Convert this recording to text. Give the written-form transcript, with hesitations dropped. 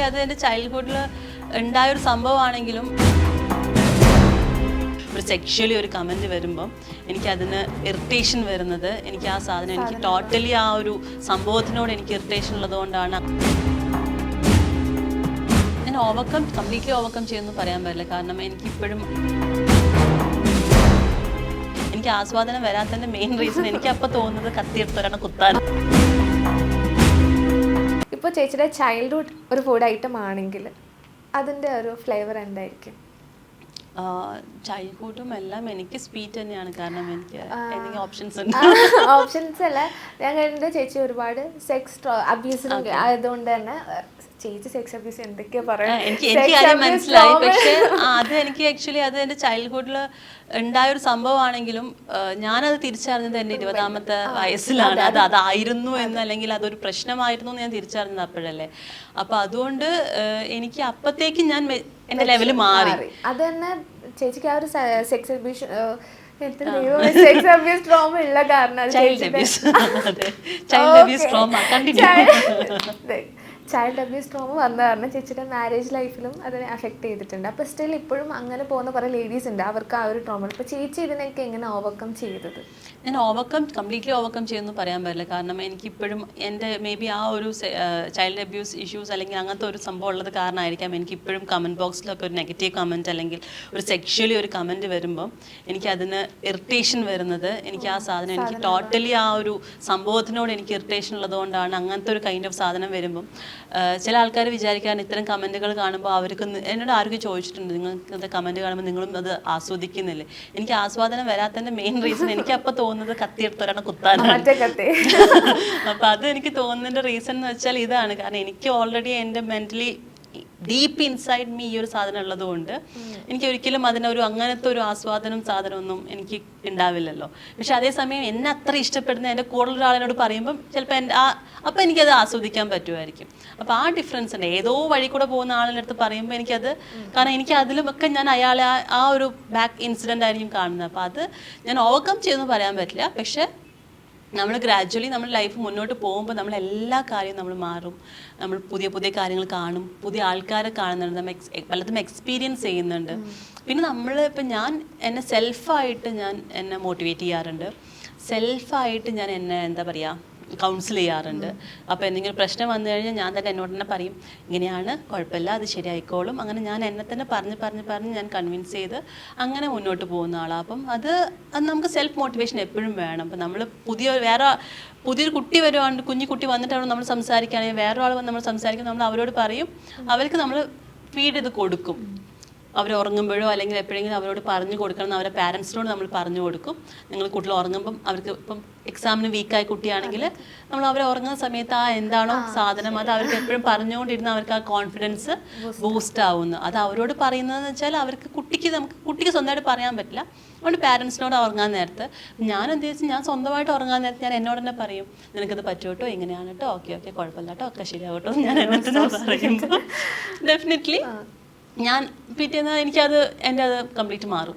അത് എൻ്റെ ചൈൽഡ്ഹുഡിൽ ഉണ്ടായൊരു സംഭവമാണെങ്കിലും ഒരു സെക്ഷലി ഒരു കമൻറ്റ് വരുമ്പം എനിക്കതിന് ഇറിറ്റേഷൻ വരുന്നത്, എനിക്ക് ആ സാധനം എനിക്ക് ടോട്ടലി ആ ഒരു സംഭവത്തിനോട് എനിക്ക് ഇറിറ്റേഷൻ ഉള്ളതുകൊണ്ടാണ്. ഞാൻ കംപ്ലീറ്റ്ലി ഓവർകം ചെയ്യുമെന്ന് പറയാൻ പറ്റില്ല. കാരണം എനിക്കിപ്പോഴും എനിക്ക് ആസ്വാദനം വരാത്തതിൻ്റെ മെയിൻ റീസൺ എനിക്ക് അപ്പോൾ തോന്നുന്നത് കത്തിയെടുത്തൊരാണ് കുത്താൻ. ഇപ്പോൾ ചേച്ചിയുടെ ചൈൽഡ്ഹുഡ് ഒരു ഫുഡ് ഐറ്റം ആണെങ്കിൽ അതിൻ്റെ ഒരു ഫ്ലേവർ എന്തായിരിക്കും? ചൈൽഡ്ഹുഡും എല്ലാം എനിക്ക് സ്വീറ്റ് തന്നെയാണ്. കാരണം എനിക്ക് എന്തെങ്കിലും ഓപ്ഷൻസ് ഉണ്ട്. ഓപ്ഷൻസ് അല്ല, ഞാൻ കണ്ടിട്ട് ചേച്ചി ഒരുപാട് സെക്സ് അബ്യൂസിന് ആയതുകൊണ്ട് തന്നെ ചേച്ചി സെക്സ് അബ്യൂസ് എന്തൊക്കെയാ പറയുക എനിക്ക് മനസ്സിലായി. പക്ഷേ അത് എനിക്ക് ആക്ച്വലി അത് എൻ്റെ ചൈൽഡ്ഹുഡിൽ ഉണ്ടായൊരു സംഭവമാണെങ്കിലും ഞാനത് തിരിച്ചറിഞ്ഞത് എൻ്റെ 20ാമത്തെ വയസ്സിലാണ്. അതായിരുന്നു എന്ന്, അല്ലെങ്കിൽ അതൊരു പ്രശ്നമായിരുന്നു എന്ന് ഞാൻ തിരിച്ചറിഞ്ഞത് അപ്പോഴല്ലേ. അപ്പം അതുകൊണ്ട് എനിക്ക് അപ്പത്തേക്കും ഞാൻ എൻ്റെ ലെവല് മാറി. അത് തന്നെ ചേച്ചിക്ക് ആ ഒരു sex abuse sex abuse trauma ഉള്ള കാരണം ചൈൽഡ് അബ്യൂസ് ട്രോമ വന്ന കാരണം ചേച്ചിയുടെ മാരേജ് ലൈഫിലും അതിനെ അഫക്റ്റ് ചെയ്തിട്ടുണ്ട്. അപ്പോൾ സ്റ്റിൽ ഇപ്പോഴും അങ്ങനെ പോകുന്ന കുറേ ലേഡീസ് ഉണ്ട്, അവർക്ക് ആ ഒരു ട്രോമ. അപ്പോൾ ചേച്ചി ഇതിനൊക്കെ എങ്ങനെ ഓവർകം ചെയ്തത്? ഞാൻ കംപ്ലീറ്റ്ലി ഓവർകം ചെയ്യുമെന്ന് പറയാൻ പറ്റില്ല. കാരണം എനിക്കിപ്പോഴും എൻ്റെ മേ ബി ആ ഒരു ചൈൽഡ് അബ്യൂസ് ഇഷ്യൂസ് അല്ലെങ്കിൽ അങ്ങനത്തെ ഒരു സംഭവം ഉള്ളത് കാരണമായിരിക്കാം എനിക്കിപ്പോഴും കമൻറ്റ് ബോക്സിലൊക്കെ ഒരു നെഗറ്റീവ് കമൻറ്റ് അല്ലെങ്കിൽ ഒരു സെക്ഷലി ഒരു കമൻറ്റ് വരുമ്പം എനിക്കതിന് ഇറിറ്റേഷൻ വരുന്നത്, എനിക്ക് ആ സാധനം എനിക്ക് ടോട്ടലി ആ ഒരു സംഭവത്തിനോട് എനിക്ക് ഇറിറ്റേഷൻ ഉള്ളതുകൊണ്ടാണ്. അങ്ങനത്തെ ഒരു കൈൻഡ് ഓഫ് സാധനം വരുമ്പം ചില ആൾക്കാർ വിചാരിക്കാൻ ഇത്തരം കമൻറ്റുകൾ കാണുമ്പോൾ അവർക്ക് എന്നോട് ആർക്കും ചോദിച്ചിട്ടുണ്ട്, നിങ്ങൾക്ക് കമൻറ്റ് കാണുമ്പോൾ നിങ്ങളും അത് ആസ്വദിക്കുന്നില്ലേ? എനിക്ക് ആസ്വാദനം വരാത്തതിൻ്റെ മെയിൻ റീസൺ എനിക്ക് അപ്പോൾ തോന്നുന്നത് കത്തിയെടുത്തൊരാണ് കുത്താനാണ്. അപ്പം അത് എനിക്ക് തോന്നുന്നതിൻ്റെ റീസൺ എന്ന് വെച്ചാൽ ഇതാണ്. കാരണം എനിക്ക് ഓൾറെഡി എൻ്റെ മെൻ്റലി ഡീപ്പ് ഇൻസൈഡ് മീ ഈ ഒരു സാധനം ഉള്ളതുകൊണ്ട് എനിക്ക് ഒരിക്കലും അതിനൊരു അങ്ങനത്തെ ഒരു ആസ്വാദനം സാധനമൊന്നും എനിക്ക് ഉണ്ടാവില്ലല്ലോ. പക്ഷെ അതേസമയം എന്നെ അത്ര ഇഷ്ടപ്പെടുന്ന എൻ്റെ കൂടുതൽ ഒരാളിനോട് പറയുമ്പം ചിലപ്പോൾ അപ്പം എനിക്കത് ആസ്വദിക്കാൻ പറ്റുമായിരിക്കും. അപ്പോൾ ആ ഡിഫറൻസ് ഉണ്ട്. ഏതോ വഴി കൂടെ പോകുന്ന ആളിൻ്റെ അടുത്ത് പറയുമ്പോൾ എനിക്കത്, കാരണം എനിക്ക് അതിലുമൊക്കെ ഞാൻ അയാളെ ആ ഒരു ബാക്ക് ഇൻസിഡൻ്റ് ആയിരിക്കും കാണുന്നത്. അപ്പോൾ അത് ഞാൻ ഓവർകം ചെയ്യുമെന്ന് പറയാൻ പറ്റില്ല. പക്ഷേ നമ്മൾ ഗ്രാജ്വലി നമ്മൾ ലൈഫ് മുന്നോട്ട് പോകുമ്പോൾ നമ്മൾ എല്ലാ കാര്യവും നമ്മൾ മാറും. നമ്മൾ പുതിയ പുതിയ കാര്യങ്ങൾ കാണും, പുതിയ ആൾക്കാരെ കാണുന്നുണ്ട്, നമ്മൾ പലതും എക്സ്പീരിയൻസ് ചെയ്യുന്നുണ്ട്. പിന്നെ ഇപ്പം ഞാൻ എന്നെ സെൽഫായിട്ട് എന്നെ മോട്ടിവേറ്റ് ചെയ്യാറുണ്ട്. സെൽഫായിട്ട് ഞാൻ എന്നെ എന്താ പറയുക കൗൺസിൽ ചെയ്യാറുണ്ട്. അപ്പോൾ എന്തെങ്കിലും പ്രശ്നം വന്നു കഴിഞ്ഞാൽ ഞാൻ തന്നെ എന്നോട് തന്നെ പറയും, ഇങ്ങനെയാണ്, കുഴപ്പമില്ല, അത് ശരിയായിക്കോളും. അങ്ങനെ ഞാൻ എന്നെ തന്നെ പറഞ്ഞ് ഞാൻ കൺവിൻസ് ചെയ്ത് അങ്ങനെ മുന്നോട്ട് പോകുന്ന ആളാണ്. അപ്പം അത് നമുക്ക് സെൽഫ് മോട്ടിവേഷൻ എപ്പോഴും വേണം. അപ്പം നമ്മൾ പുതിയൊരു കുട്ടി വരുവാണ്ട്, കുഞ്ഞു കുട്ടി വന്നിട്ടാണ് നമ്മൾ സംസാരിക്കുകയാണെങ്കിൽ വേറൊരാൾ വന്ന് നമ്മൾ സംസാരിക്കുമ്പോൾ നമ്മൾ അവരോട് പറയും, അവർക്ക് നമ്മൾ ഫീഡ് ചെയ്ത് കൊടുക്കും. അവർ ഉറങ്ങുമ്പോഴോ അല്ലെങ്കിൽ എപ്പോഴെങ്കിലും അവരോട് പറഞ്ഞു കൊടുക്കണം എന്ന് അവരുടെ പാരൻസിനോട് നമ്മൾ പറഞ്ഞു കൊടുക്കും. നിങ്ങൾ കുട്ടികൾ ഉറങ്ങുമ്പം അവർക്ക് ഇപ്പം എക്സാമിന് വീക്കായ കുട്ടിയാണെങ്കിൽ നമ്മൾ അവരെ ഉറങ്ങുന്ന സമയത്ത് എന്താണോ സാധനം അത് അവർക്ക് എപ്പോഴും പറഞ്ഞുകൊണ്ടിരുന്ന അവർക്ക് ആ കോൺഫിഡൻസ് ബൂസ്റ്റ് ആവുന്നു. അത് അവരോട് പറയുന്നതെന്ന് വെച്ചാൽ കുട്ടിക്ക് സ്വന്തമായിട്ട് പറയാൻ പറ്റില്ല. അതുകൊണ്ട് പാരൻസിനോട് ഉറങ്ങാൻ നേരത്ത് ഞാൻ എന്ത് വെച്ചാൽ ഞാൻ സ്വന്തമായിട്ട് ഉറങ്ങാൻ നേരത്ത് ഞാൻ എന്നോട് തന്നെ പറയും, നിനക്കത് പറ്റുമോ, ഇങ്ങനെയാണ് കേട്ടോ, ഓക്കെ കുഴപ്പമില്ല കേട്ടോ, ഒക്കെ ശരിയാവട്ടോ, ഞാൻ എന്നെ തന്നെ പറയുമ്പോൾ ഡെഫിനറ്റ്ലി ഞാൻ പിറ്റേന്ന് എനിക്കത് എൻ്റെ അത് കംപ്ലീറ്റ് മാറും.